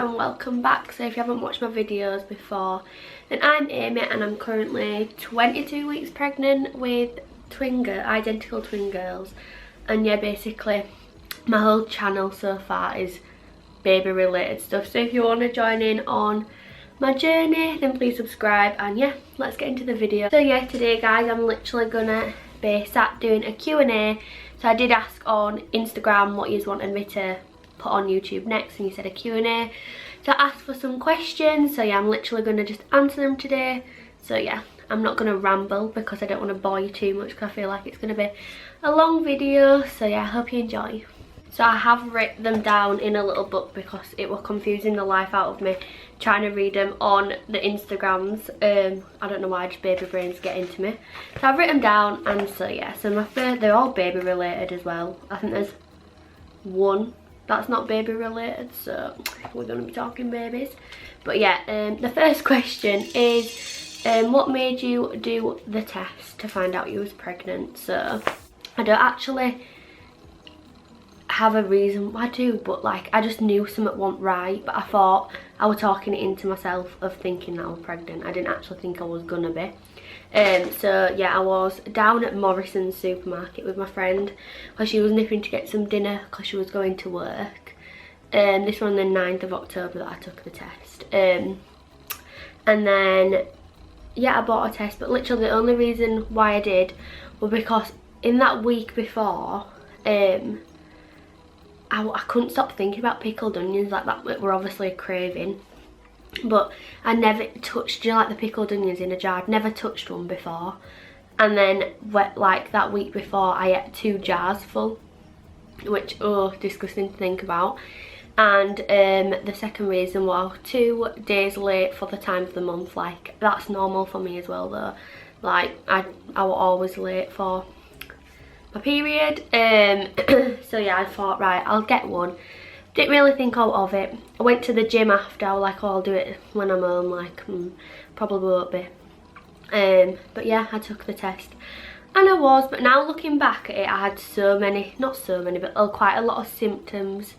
and welcome back. So if you haven't watched my videos before, then I'm Amy and I'm currently 22 weeks pregnant with identical twin girls. And yeah, basically my whole channel so far is baby related stuff. So if you want to join in on my journey, then please subscribe, and yeah, let's get into the video. So yeah, today guys, I'm literally gonna be sat doing a Q&A. So I did ask on Instagram what you wanted me to put on YouTube next, and you said a Q&A. So I asked for some questions, so yeah, I'm literally gonna just answer them today. So yeah, I'm not gonna ramble because I don't want to bore you too much, because I feel like it's gonna be a long video. So yeah, I hope you enjoy. So I have written them down in a little book because it was confusing the life out of me trying to read them on the Instagrams. I don't know why, just baby brains get into me. So I've written them down, and so yeah, so they're all baby related as well. I think there's one that's not baby related, so we're going to be talking babies. But yeah, the first question is, what made you do the test to find out you was pregnant? So I don't actually have a reason why I do, but like I just knew something wasn't right, but I thought I was talking it into myself of thinking that I was pregnant. I didn't actually think I was gonna be. So yeah, I was down at Morrison's supermarket with my friend because she was nipping to get some dinner because she was going to work. This was on the 9th of October that I took the test. And then yeah, I bought a test, but literally the only reason why I did was because in that week before, I couldn't stop thinking about pickled onions. Like, that were obviously a craving, but I never touched, you know, like the pickled onions in a jar. I'd never touched one before. And then like that week before, I ate 2 jars full, which, oh, disgusting to think about. And the second reason was 2 days late for the time of the month. Like, that's normal for me as well though. Like I was always late for my period. So yeah, I thought, right, I'll get one. Didn't really think of it. I went to the gym after. I was like, oh, I'll do it when I'm home. Like, probably won't be. But yeah, I took the test and I was. But now looking back at it, I had so many, not so many, but quite a lot of symptoms.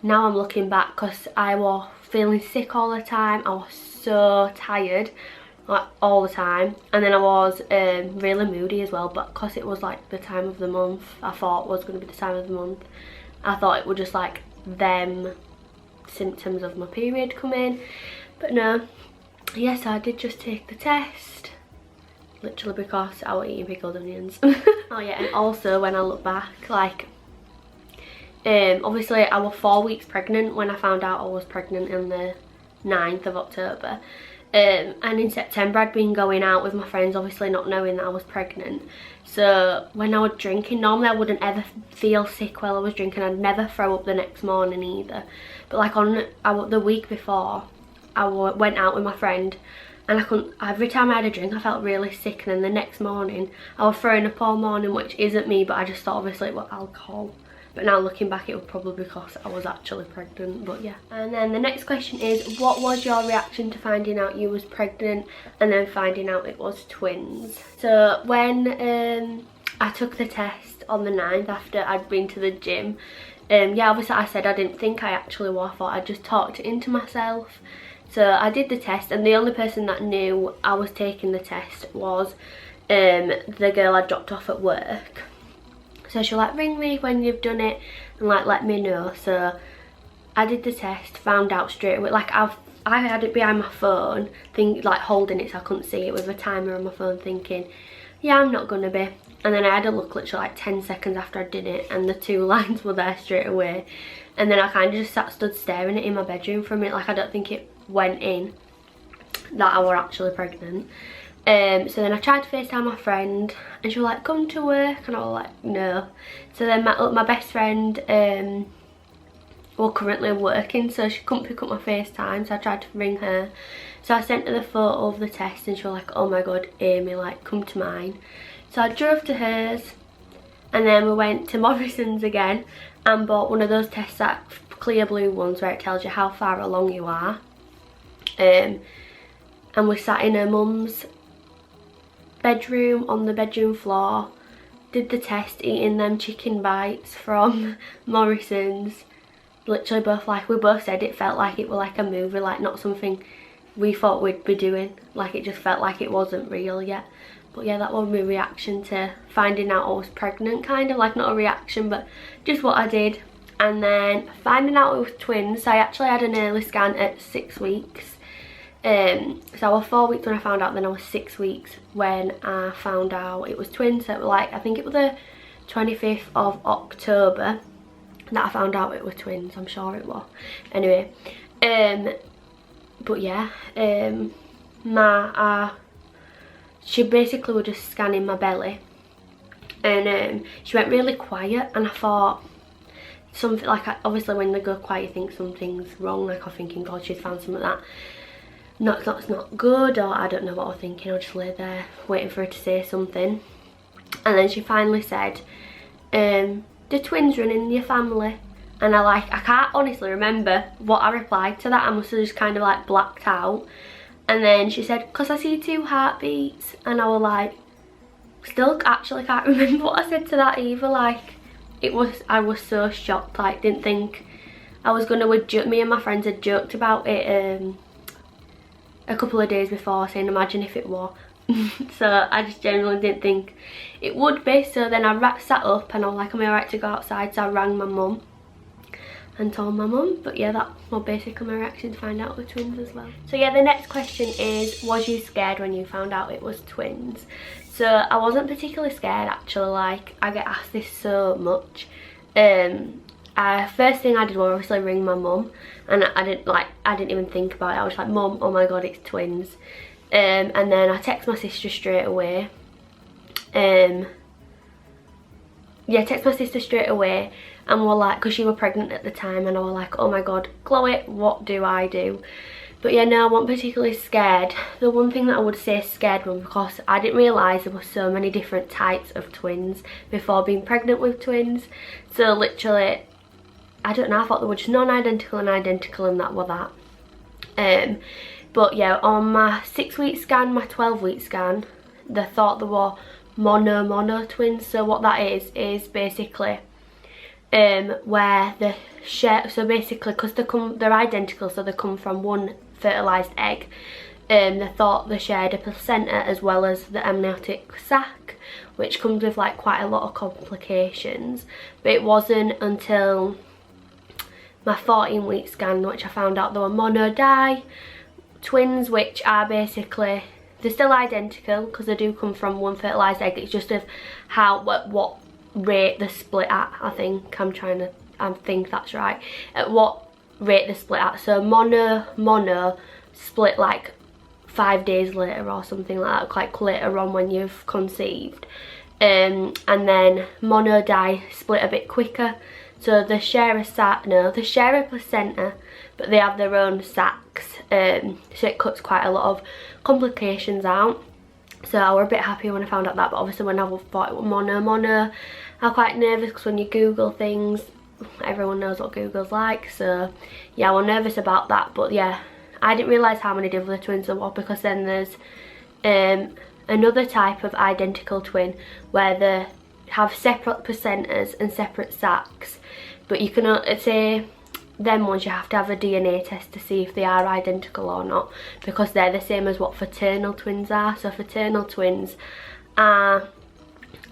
Now I'm looking back, because I was feeling sick all the time. I was so tired, like all the time. And then I was really moody as well, but because it was like the time of the month, I thought was going to be the time of the month, I thought it would just like them symptoms of my period come in. But no, yes, I did just take the test literally because I was eating pickled onions. Oh yeah, and also when I look back, like obviously I was 4 weeks pregnant when I found out I was pregnant on the 9th of October. And in September I'd been going out with my friends, obviously not knowing that I was pregnant. So when I was drinking, normally I wouldn't ever feel sick while I was drinking. I'd never throw up the next morning either. But like the week before, I went out with my friend, and I couldn't, every time I had a drink I felt really sick, and then the next morning I was throwing up all morning, which isn't me, but I just thought obviously it was alcohol. But now looking back, it was probably because I was actually pregnant, but yeah. And then the next question is, what was your reaction to finding out you was pregnant and then finding out it was twins? So when I took the test on the 9th after I'd been to the gym, yeah, obviously I said I didn't think I actually was. I thought I just talked it into myself. So I did the test, and the only person that knew I was taking the test was the girl I dropped off at work. So she'll like, ring me when you've done it and like let me know. So I did the test, found out straight away. Like I had it behind my phone, like holding it so I couldn't see it, with a timer on my phone, thinking, yeah, I'm not gonna be. And then I had a look literally like 10 seconds after I did it, and the 2 lines were there straight away. And then I kind of just stood staring at it in my bedroom for a minute. Like, I don't think it went in that I were actually pregnant. So then I tried to FaceTime my friend, and she was like, come to work, and I was like, no. So then my best friend was currently working, so she couldn't pick up my FaceTime, so I tried to ring her. So I sent her the photo of the test, and she was like, oh my god, Amy, like, come to mine. So I drove to hers, and then we went to Morrison's again and bought one of those tests, that clear blue ones where it tells you how far along you are. And we sat in her mum's bedroom on the bedroom floor, did the test, eating them chicken bites from Morrison's, literally both, like, we both said it felt like it was like a movie, like not something we thought we'd be doing. Like, it just felt like it wasn't real yet. But yeah, that was my reaction to finding out I was pregnant, kind of, like, not a reaction but just what I did. And then finding out it was twins, I actually had an early scan at 6 weeks. So I was 4 weeks when I found out, then I was 6 weeks when I found out it was twins. So it was like, I think it was the 25th of October that I found out it was twins, I'm sure it was. Anyway, but yeah, she basically was just scanning my belly, and she went really quiet, and I thought something, like, obviously when they go quiet you think something's wrong, like I'm thinking, God, she's found something that it's not good, or I don't know what I was thinking. I just lay there waiting for her to say something, and then she finally said, "The twins run in your family?" And I can't honestly remember what I replied to that. I must have just kind of like blacked out. And then she said, "'Cause I see 2 heartbeats." And I was like, still actually can't remember what I said to that either. Like, I was so shocked, like, didn't think I was gonna me and my friends had joked about it a couple of days before, saying imagine if it were. So I just genuinely didn't think it would be. So then I sat up and I was like, am I alright to go outside? So I rang my mum and told my mum. But yeah, that was basically my reaction to find out the twins as well. So yeah, the next question is, was you scared when you found out it was twins? So I wasn't particularly scared, actually. Like, I get asked this so much. First thing I did was obviously ring my mum, and I didn't even think about it. I was like, "Mum, oh my God, it's twins." And then I text my sister straight away. Text my sister straight away, and we're like, because she was pregnant at the time, and I was like, oh my God, Chloe, what do I do? But yeah, no, I wasn't particularly scared. The one thing that I would say scared was because I didn't realise there were so many different types of twins before being pregnant with twins. So literally, I don't know, I thought they were just non-identical and identical, and that were that. But yeah, on my 6-week scan, my 12-week scan, they thought they were mono twins. So what that is basically where the share, so basically because they're identical, so they come from one fertilised egg, they thought they shared a placenta as well as the amniotic sac, which comes with like quite a lot of complications. But it wasn't until my 14-week scan which I found out they were mono twins, which are basically, they're still identical because they do come from one fertilised egg. It's just of what rate they split at. I think that's right, at what rate they split at. So mono split like 5 days later or something like that, like later on when you've conceived, and then mono split a bit quicker. So they share a placenta, but they have their own sacs, so it cuts quite a lot of complications out. So I was a bit happy when I found out that, but obviously when I thought it was mono, I was quite nervous because when you Google things, everyone knows what Google's like. So yeah, I was nervous about that. But yeah, I didn't realise how many different twins there were, because then there's another type of identical twin where they have separate placentas and separate sacs, but you can say them ones you have to have a DNA test to see if they are identical or not, because they're the same as what fraternal twins are. So fraternal twins are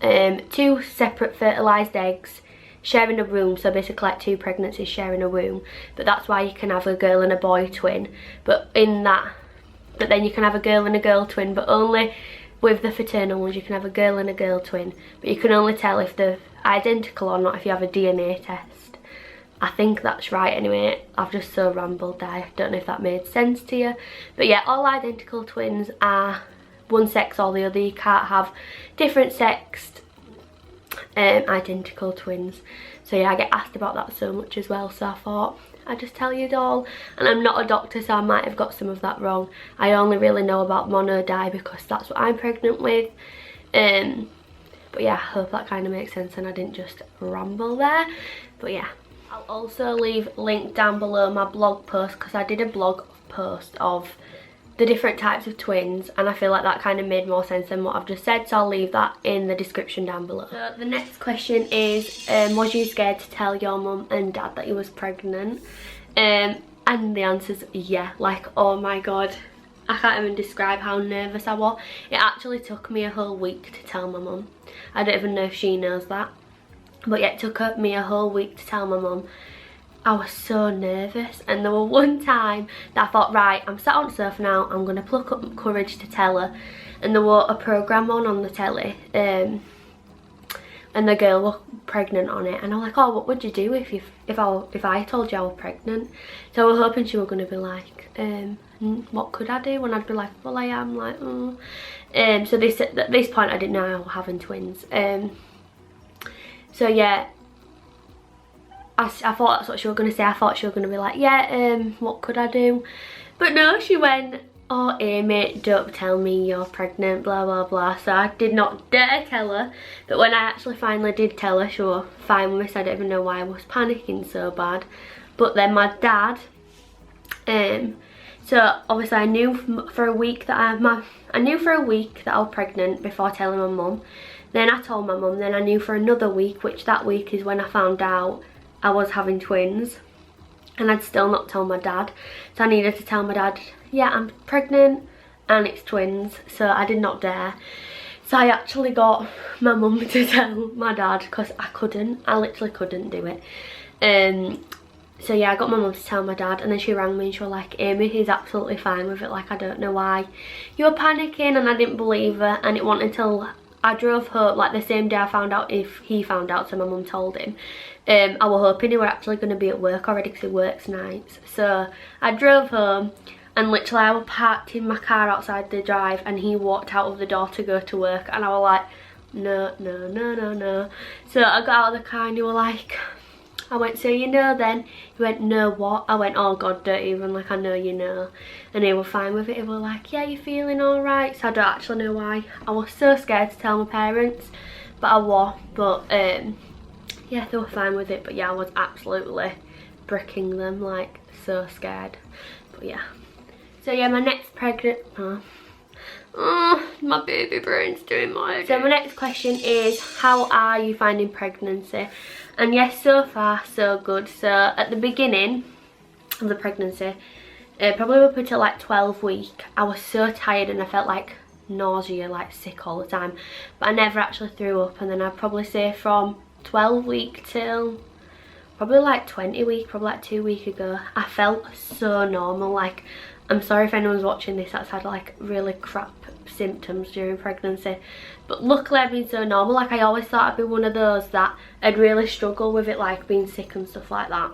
2 separate fertilised eggs sharing a womb, so basically like 2 pregnancies sharing a womb. But that's why you can have a girl and a boy twin. But then you can have a girl and a girl twin, but only with the fraternal ones you can have a girl and a girl twin. But you can only tell if they're identical or not if you have a DNA test. I think that's right. Anyway, I've just so rambled there. I don't know if that made sense to you. But yeah, all identical twins are one sex or the other. You can't have different sexed identical twins. So yeah, I get asked about that so much as well, so I thought I'd just tell you it all. And I'm not a doctor, so I might have got some of that wrong. I only really know about mono because that's what I'm pregnant with. But yeah, I hope that kind of makes sense and I didn't just ramble there. But yeah, I'll also leave link down below my blog post, because I did a blog post of the different types of twins, and I feel like that kind of made more sense than what I've just said, so I'll leave that in the description down below. So the next question is, was you scared to tell your mum and dad that you was pregnant? And the answer's yeah. Like, oh my god, I can't even describe how nervous I was. It actually took me a whole week to tell my mum. I don't even know if she knows that, but yeah, it took me a whole week to tell my mum. I was so nervous, and there was one time that I thought, right, I'm sat on the sofa now, I'm going to pluck up courage to tell her, and there was a programme on the telly, and the girl was pregnant on it, and I'm like, oh, what would you do if I told you I was pregnant? So I was hoping she was going to be like, what could I do? And I'd be like, well, I am, like, so at this point I didn't know I was having twins. So yeah, I thought that's what she was going to say. I thought she was going to be like, yeah, what could I do? But no, she went, oh Amy, don't tell me you're pregnant, blah blah blah. So I did not dare tell her. But when I actually finally did tell her, she was fine with me, so I don't even know why I was panicking so bad. But then my dad, so obviously I knew for a week that I was pregnant before telling my mum. Then I told my mum, then I knew for another week, which that week is when I found out I was having twins, and I'd still not told my dad. So I needed to tell my dad, yeah, I'm pregnant and it's twins. So I did not dare. So I actually got my mum to tell my dad, because I literally couldn't do it. So yeah, I got my mum to tell my dad, and then she rang me and she was like, Amy, he's absolutely fine with it, like, I don't know why you're panicking. And I didn't believe her, and it wasn't until I drove home, like the same day I found out, if he found out, so my mum told him, I was hoping he were actually going to be at work already, because he works nights. So I drove home, and literally I was parked in my car outside the drive, and he walked out of the door to go to work, and I was like, no, no, no, no, no. So I got out of the car, and he was like, I went, so you know then? He went, no what? I went, oh god, don't even, like, I know you know. And he was fine with it. He was like, yeah, you feeling alright? So I don't actually know why I was so scared to tell my parents, but I was. But yeah, they were fine with it. But yeah, I was absolutely bricking them, like, so scared. But yeah. So yeah, my next pregnant... Oh, my baby brain's doing my... So my next question is, how are you finding pregnancy? And yes, so far so good. So at the beginning of the pregnancy, probably up until like 12 weeks, I was so tired and I felt like nausea, like sick all the time, but I never actually threw up. And then I'd probably say from 12 weeks till probably like 20 weeks, probably like 2 weeks ago, I felt so normal. Like, I'm sorry if anyone's watching this that's had like really crap symptoms during pregnancy, but luckily I've been so normal. Like, I always thought I'd be one of those that I'd really struggle with it, like being sick and stuff like that.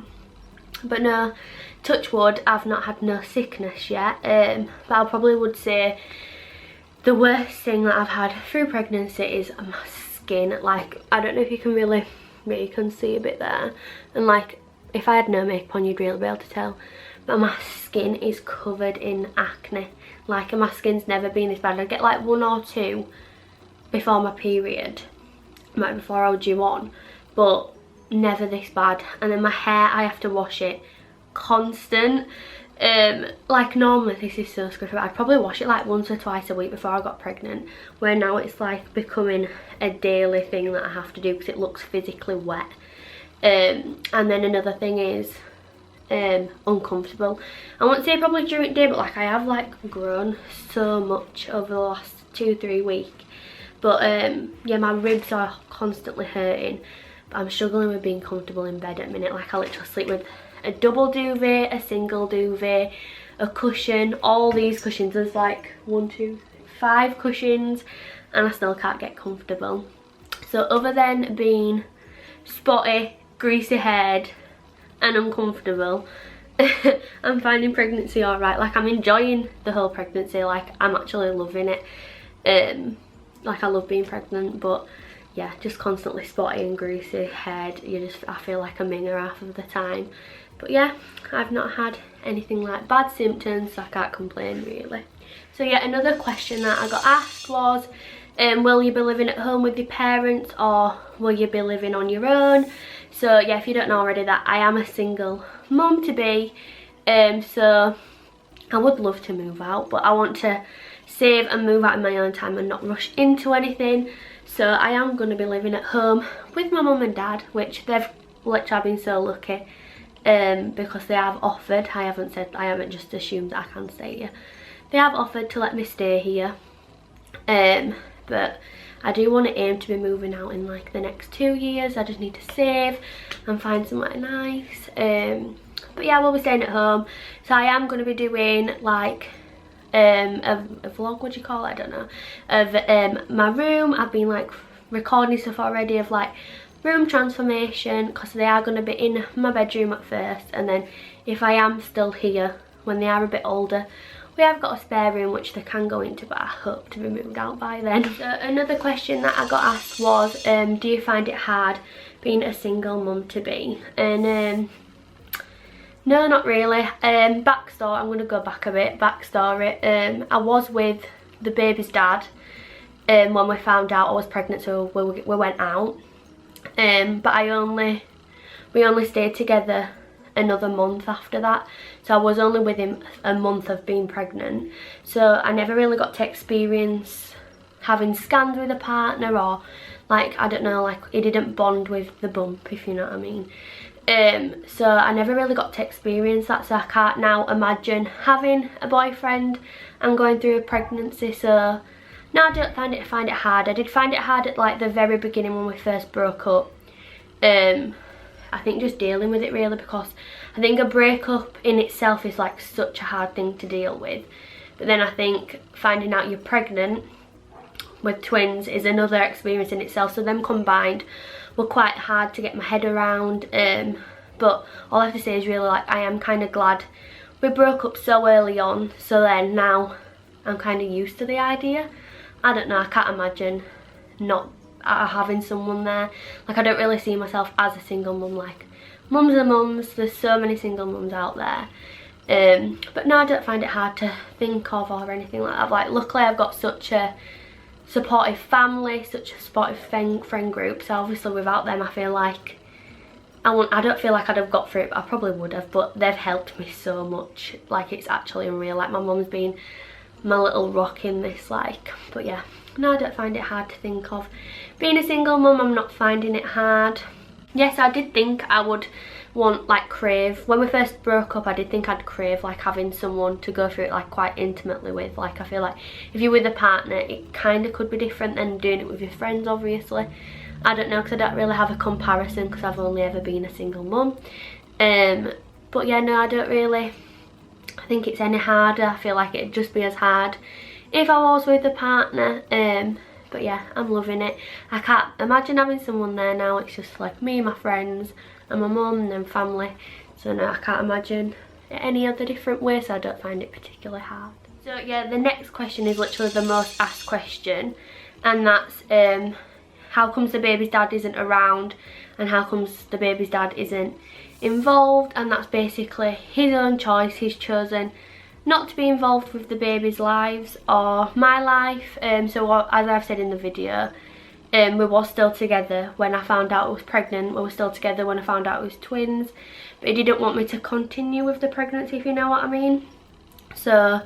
But no, touch wood, I've not had no sickness yet. But I probably would say the worst thing that I've had through pregnancy is my skin. Like, I don't know if you can really you can see a bit there, and like if I had no makeup on you'd really be able to tell, but my skin is covered in acne. Like, my skin's never been this bad. I get like 1 or 2 before my period, like before I was due on, but never this bad. And then my hair, I have to wash it constant. Like, normally this is so scruffy, I'd probably wash it like once or twice a week before I got pregnant, where now it's like becoming a daily thing that I have to do because it looks physically wet. And then another thing is uncomfortable. I won't say probably during the day, but like I have like grown so much over the last 2-3 weeks. But yeah, my ribs are constantly hurting, but I'm struggling with being comfortable in bed at the minute. Like, I literally sleep with a double duvet, a single duvet, a cushion, all these cushions. There's like 1, 2, 5 cushions, and I still can't get comfortable. So other than being spotty, greasy haired and uncomfortable, I'm finding pregnancy alright. Like, I'm enjoying the whole pregnancy. Like, I'm actually loving it. Like, I love being pregnant, but yeah, just constantly spotty and greasy haired. I feel like a minger half of the time. But yeah, I've not had anything like bad symptoms, so I can't complain really. So yeah, another question that I got asked was, will you be living at home with your parents, or will you be living on your own? So yeah, if you don't know already, that I am a single mum to be, so I would love to move out, but I want to save and move out in my own time and not rush into anything. So I am going to be living at home with my mum and dad, which they've literally been so lucky, because they have offered. I haven't just assumed that I can stay here. They have offered to let me stay here, but I do want to aim to be moving out in like the next 2 years. I just need to save and find somewhere nice. But yeah, we'll be staying at home. So I am going to be doing like a vlog, what do you call it? I don't know. Of my room. I've been like recording stuff already of like room transformation, because they are going to be in my bedroom at first, and then if I am still here when they are a bit older, we have got a spare room which they can go into, but I hope to be moved out by then. So another question that I got asked was, do you find it hard being a single mum to be? And no, not really. Backstory, I'm going to go back a bit. Backstory, I was with the baby's dad when we found out I was pregnant, so we went out. But we only stayed together another month after that, so I was only with him a month of being pregnant, so I never really got to experience having scans with a partner, or like, I don't know, like he didn't bond with the bump, if you know what I mean. So I never really got to experience that, so I can't now imagine having a boyfriend and going through a pregnancy. So no, I don't find it hard. I did find it hard at like the very beginning when we first broke up. I think just dealing with it really, because I think a breakup in itself is like such a hard thing to deal with. But then I think finding out you're pregnant with twins is another experience in itself. So them combined were quite hard to get my head around. But all I have to say is really like I am kind of glad we broke up so early on. So then now I'm kind of used to the idea. I don't know, I can't imagine not having someone there. Like, I don't really see myself as a single mum. Like, mums are mums, there's so many single mums out there. But no, I don't find it hard to think of or anything like that. Like, luckily I've got such a supportive family, such a supportive friend group, so obviously without them I feel like I don't feel like I'd have got through it. I probably would have, but they've helped me so much. Like, it's actually unreal. Like, my mum's been my little rock in this, like. But yeah, no, I don't find it hard to think of being a single mum. I'm not finding it hard. Yes, I did think I would want, like, crave, when we first broke up, I did think I'd crave like having someone to go through it like quite intimately with. Like, I feel like if you're with a partner, it kind of could be different than doing it with your friends, obviously. I don't know, because I don't really have a comparison, because I've only ever been a single mum. But yeah, no, I don't really think it's any harder. I feel like it'd just be as hard if I was with a partner. But yeah, I'm loving it. I can't imagine having someone there now. It's just like me and my friends and my mum and then family. So no, I can't imagine it any other different way, so I don't find it particularly hard. So yeah, the next question is literally the most asked question, and that's how comes the baby's dad isn't around, and how comes the baby's dad isn't involved? And that's basically his own choice. He's chosen not to be involved with the baby's lives or my life. So as I've said in the video, we were still together when I found out I was pregnant. We were still together when I found out it was twins, but he didn't want me to continue with the pregnancy, if you know what I mean. So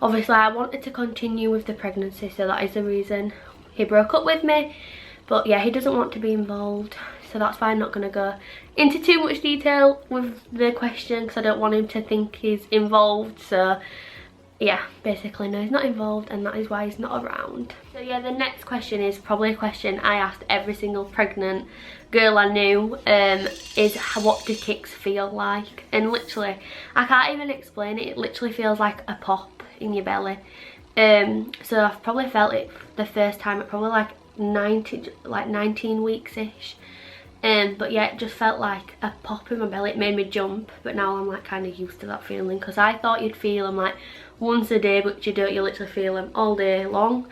obviously I wanted to continue with the pregnancy, so that is the reason he broke up with me. But yeah, he doesn't want to be involved, so that's why I'm not going to go into too much detail with the question, because I don't want him to think he's involved. So yeah, basically no, he's not involved, and that is why he's not around. So yeah, the next question is probably a question I asked every single pregnant girl I knew, is what do kicks feel like? And literally, I can't even explain it. It literally feels like a pop in your belly. So I've probably felt it the first time at probably like 19 weeks-ish. But yeah, it just felt like a pop in my belly. It made me jump, but now I'm like kind of used to that feeling, because I thought you'd feel them like once a day, but you don't. You literally feel them all day long.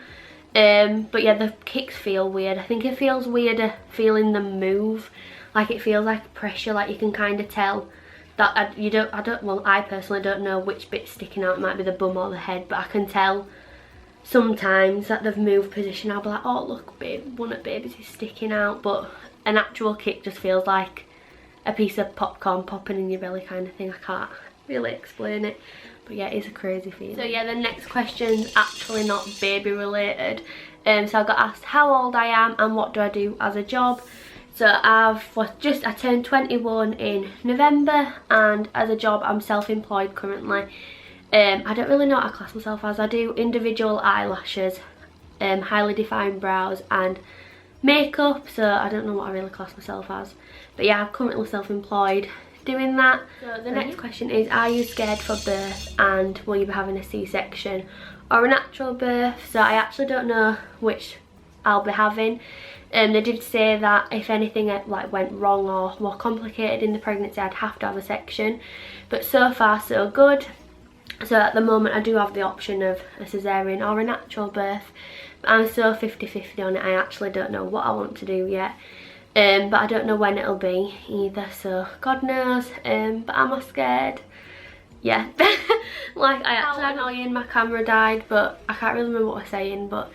But yeah, the kicks feel weird. I think it feels weirder feeling them move. Like, it feels like pressure. Like, you can kind of tell that I personally don't know which bit's sticking out. It might be the bum or the head, but I can tell sometimes that they've moved position. I'll be like, oh look babe, one of babies is sticking out. But an actual kick just feels like a piece of popcorn popping in your belly kind of thing. I really explain it. But yeah, it's a crazy feeling. So yeah, the next question's actually not baby related. So I got asked how old I am and what do I do as a job. So I turned 21 in November, and as a job I'm self-employed currently. I don't really know what I class myself as. I do individual eyelashes, highly defined brows and makeup, so I don't know what I really class myself as. But yeah, I'm currently self-employed doing that. So the next question is, are you scared for birth and will you be having a C-section or a natural birth? So I actually don't know which I'll be having. They did say that if anything like went wrong or more complicated in the pregnancy, I'd have to have a section, but so far so good. So at the moment I do have the option of a cesarean or a natural birth. I'm so 50-50 on it. I actually don't know what I want to do yet, but I don't know when it'll be either, so God knows. But am I scared? Yeah. Like, I actually had annoying, my camera died, but I can't really remember what I was saying. But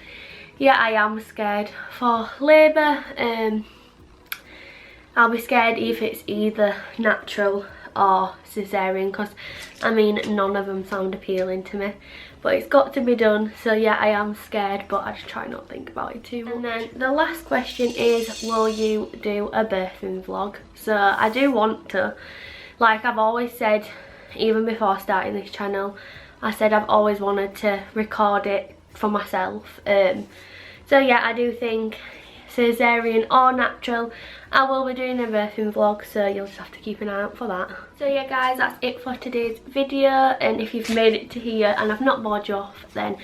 yeah, I am scared for labour. I'll be scared if it's either natural or cesarean, because I mean none of them sound appealing to me, but it's got to be done. So yeah, I am scared, but I just try not to think about it too much. And then the last question is, will you do a birthing vlog? So I do want to. Like I've always said, even before starting this channel, I said I've always wanted to record it for myself. So yeah, I do think cesarean or natural, I will be doing a birthing vlog, so you'll just have to keep an eye out for that. So yeah guys, that's it for today's video, and if you've made it to here and I've not bored you off, then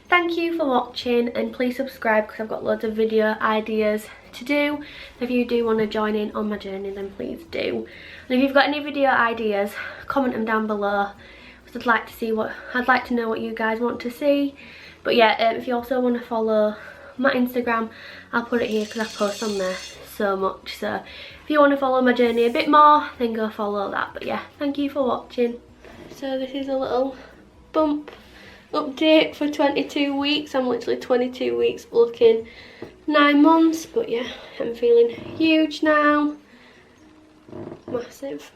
thank you for watching, and please subscribe because I've got loads of video ideas to do. If you do want to join in on my journey, then please do. And if you've got any video ideas, comment them down below, because I'd like to know what you guys want to see. But yeah, if you also want to follow my Instagram, I'll put it here because I post on there so much. So if you want to follow my journey a bit more, then go follow that. But yeah, thank you for watching. So this is a little bump update for 22 weeks. I'm literally 22 weeks looking 9 months, but yeah, I'm feeling huge now, massive.